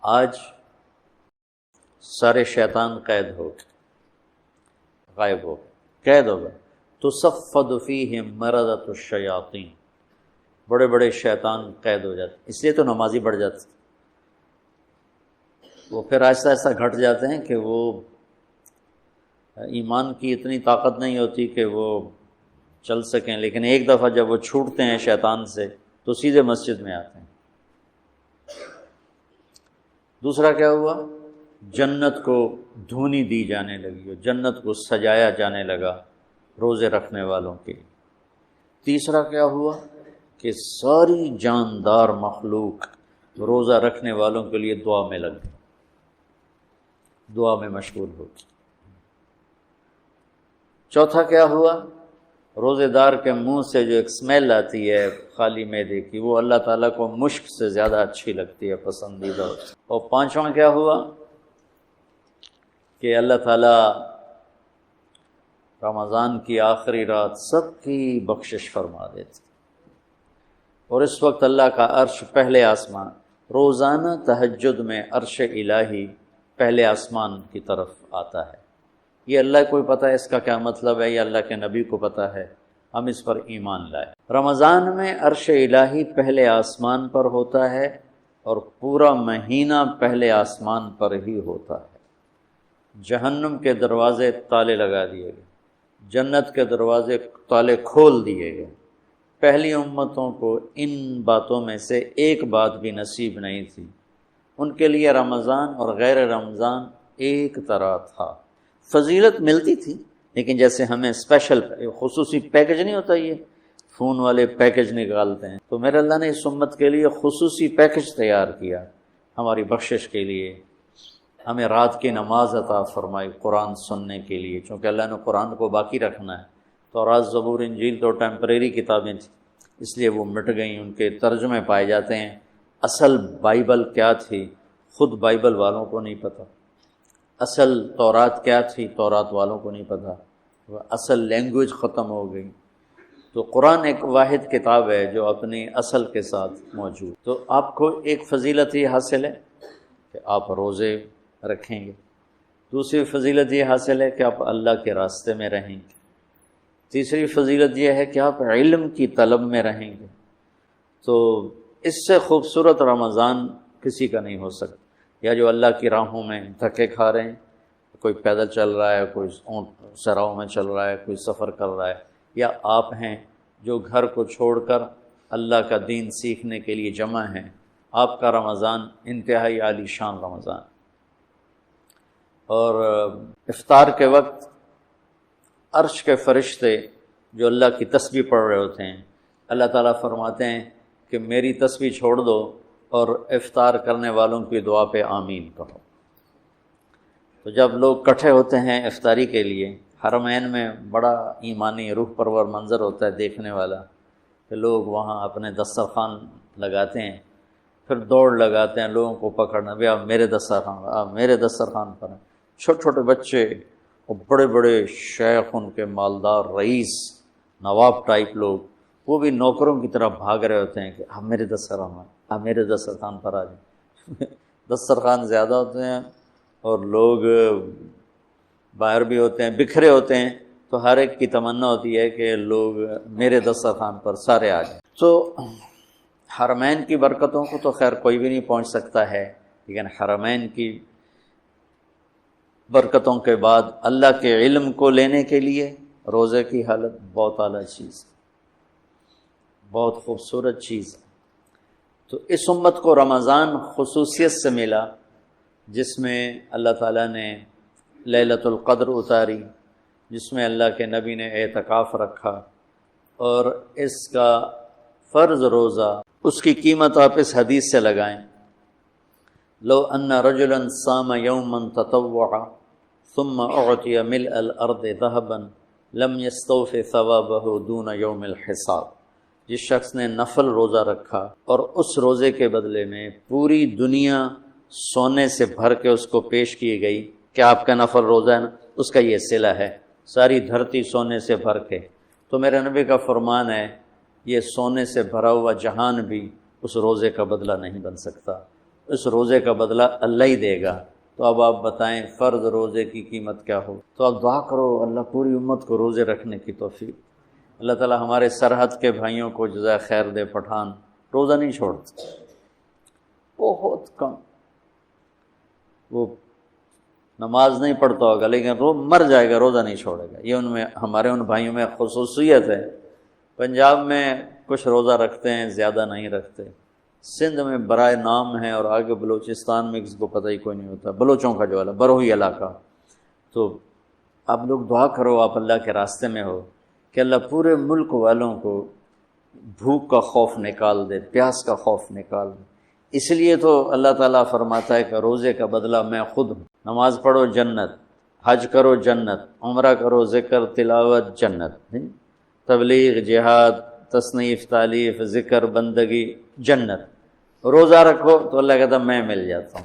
آج سارے شیطان قید ہو گئے، غائب ہو گئے، قید ہو گئے۔ تصفد فیہم مردۃ الشیاطین، بڑے بڑے شیطان قید ہو جاتے، اس لیے تو نمازی بڑھ جاتے، وہ پھر آہستہ آہستہ گھٹ جاتے ہیں کہ وہ ایمان کی اتنی طاقت نہیں ہوتی کہ وہ چل سکیں، لیکن ایک دفعہ جب وہ چھوٹتے ہیں شیطان سے تو سیدھے مسجد میں آتے ہیں۔ دوسرا کیا ہوا؟ جنت کو دھونی دی جانے لگی، جنت کو سجایا جانے لگا روزے رکھنے والوں کے۔ تیسرا کیا ہوا کہ ساری جاندار مخلوق روزہ رکھنے والوں کے لیے دعا میں لگ گئی، دعا میں مشغول ہو گئی۔ چوتھا کیا ہوا؟ روزے دار کے منہ سے جو ایک اسمیل آتی ہے خالی معدے کی، وہ اللہ تعالیٰ کو مشک سے زیادہ اچھی لگتی ہے، پسندیدہ۔ اور پانچواں کیا ہوا کہ اللہ تعالیٰ رمضان کی آخری رات سب کی بخشش فرما دیتے، اور اس وقت اللہ کا عرش پہلے آسمان، روزانہ تہجد میں عرش الہی پہلے آسمان کی طرف آتا ہے۔ یہ اللہ کو پتہ ہے اس کا کیا مطلب ہے، یہ اللہ کے نبی کو پتہ ہے، ہم اس پر ایمان لائے۔ رمضان میں عرش الہی پہلے آسمان پر ہوتا ہے، اور پورا مہینہ پہلے آسمان پر ہی ہوتا ہے۔ جہنم کے دروازے تالے لگا دیے گئے، جنت کے دروازے تالے کھول دیے گئے۔ پہلی امتوں کو ان باتوں میں سے ایک بات بھی نصیب نہیں تھی، ان کے لیے رمضان اور غیر رمضان ایک طرح تھا۔ فضیلت ملتی تھی، لیکن جیسے ہمیں اسپیشل خصوصی پیکج نہیں ہوتا، یہ فون والے پیکج نکالتے ہیں، تو میرے اللہ نے اس امت کے لیے خصوصی پیکج تیار کیا ہماری بخشش کے لیے۔ ہمیں رات کی نماز عطا فرمائی قرآن سننے کے لیے، چونکہ اللہ نے قرآن کو باقی رکھنا ہے۔ تورات، زبور، انجیل تو ٹیمپریری کتابیں تھیں، اس لیے وہ مٹ گئیں، ان کے ترجمے پائے جاتے ہیں۔ اصل بائبل کیا تھی خود بائبل والوں کو نہیں پتہ، اصل تورات کیا تھی تورات والوں کو نہیں پتہ، اصل لینگویج ختم ہو گئی۔ تو قرآن ایک واحد کتاب ہے جو اپنی اصل کے ساتھ موجود۔ تو آپ کو ایک فضیلت یہ حاصل ہے کہ آپ روزے رکھیں گے، دوسری فضیلت یہ حاصل ہے کہ آپ اللہ کے راستے میں رہیں گے، تیسری فضیلت یہ ہے کہ آپ علم کی طلب میں رہیں گے۔ تو اس سے خوبصورت رمضان کسی کا نہیں ہو سکتا۔ یا جو اللہ کی راہوں میں دھکے کھا رہے ہیں، کوئی پیدل چل رہا ہے، کوئی اونٹ سراؤں میں چل رہا ہے، کوئی سفر کر رہا ہے، یا آپ ہیں جو گھر کو چھوڑ کر اللہ کا دین سیکھنے کے لیے جمع ہیں، آپ کا رمضان انتہائی عالی شان رمضان۔ اور افطار کے وقت عرش کے فرشتے جو اللہ کی تسبیح پڑھ رہے ہوتے ہیں، اللہ تعالیٰ فرماتے ہیں کہ میری تسبیح چھوڑ دو اور افطار کرنے والوں کی دعا پہ آمین کہو۔ تو جب لوگ اکٹھے ہوتے ہیں افطاری کے لیے، حرمین میں بڑا ایمانی روح پرور منظر ہوتا ہے دیکھنے والا، کہ لوگ وہاں اپنے دسترخوان لگاتے ہیں، پھر دوڑ لگاتے ہیں لوگوں کو پکڑنا، بھیا میرے دسترخوان، میرے دسترخوان پر ہیں۔ چھوٹے چھوٹے بچے اور بڑے بڑے شیخ، ان کے مالدار رئیس نواب ٹائپ لوگ، وہ بھی نوکروں کی طرح بھاگ رہے ہوتے ہیں کہ آپ میرے دسترخوان، آپ میرے دسترخوان پر آ جائیں۔ دسترخوان زیادہ ہوتے ہیں اور لوگ باہر بھی ہوتے ہیں، بکھرے ہوتے ہیں، تو ہر ایک کی تمنا ہوتی ہے کہ لوگ میرے دسترخوان پر سارے آ جائیں۔ تو حرمین کی برکتوں کو تو خیر کوئی بھی نہیں پہنچ سکتا ہے، لیکن حرمین کی برکتوں کے بعد اللہ کے علم کو لینے کے لیے روزے کی حالت بہت اعلیٰ چیز، بہت خوبصورت چیز ہے۔ تو اس امت کو رمضان خصوصیت سے ملا، جس میں اللہ تعالیٰ نے لیلۃ القدر اتاری، جس میں اللہ کے نبی نے اعتکاف رکھا، اور اس کا فرض روزہ، اس کی قیمت آپ اس حدیث سے لگائیں، لو ان رجلا صام یوما تطوعا ثم اعطی ملء الارض ذهبا لم يستوف ثوابه دون یوم الحساب۔ جس شخص نے نفل روزہ رکھا اور اس روزے کے بدلے میں پوری دنیا سونے سے بھر کے اس کو پیش کی گئی، کہ آپ کا نفل روزہ ہے نا، اس کا یہ صلہ ہے، ساری دھرتی سونے سے بھر کے، تو میرے نبی کا فرمان ہے یہ سونے سے بھرا ہوا جہان بھی اس روزے کا بدلہ نہیں بن سکتا۔ اس روزے کا بدلہ اللہ ہی دے گا۔ تو اب آپ بتائیں فرض روزے کی قیمت کیا ہو؟ تو آپ دعا کرو اللہ پوری امت کو روزے رکھنے کی توفیق۔ اللہ تعالی ہمارے سرحد کے بھائیوں کو جزائے خیر دے۔ پٹھان روزہ نہیں چھوڑتے، بہت کم، وہ نماز نہیں پڑھتا ہوگا لیکن مر جائے گا روزہ نہیں چھوڑے گا۔ یہ ان میں ہمارے ان بھائیوں میں خصوصیت ہے۔ پنجاب میں کچھ روزہ رکھتے ہیں، زیادہ نہیں رکھتے۔ سندھ میں برائے نام ہے، اور آگے بلوچستان میں کسی کو پتہ ہی کوئی نہیں ہوتا، بلوچوں کا جو بروہی علاقہ۔ تو آپ لوگ دعا کرو، آپ اللہ کے راستے میں ہو، کہ اللہ پورے ملک والوں کو بھوک کا خوف نکال دے، پیاس کا خوف نکال دے۔ اس لیے تو اللہ تعالیٰ فرماتا ہے کہ روزے کا بدلہ میں خود ہوں۔ نماز پڑھو جنت، حج کرو جنت، عمرہ کرو، ذکر تلاوت جنت، تبلیغ جہاد تصنیف تالیف ذکر بندگی جنت۔ روزہ رکھو تو اللہ کہتا ہے میں مل جاتا ہوں۔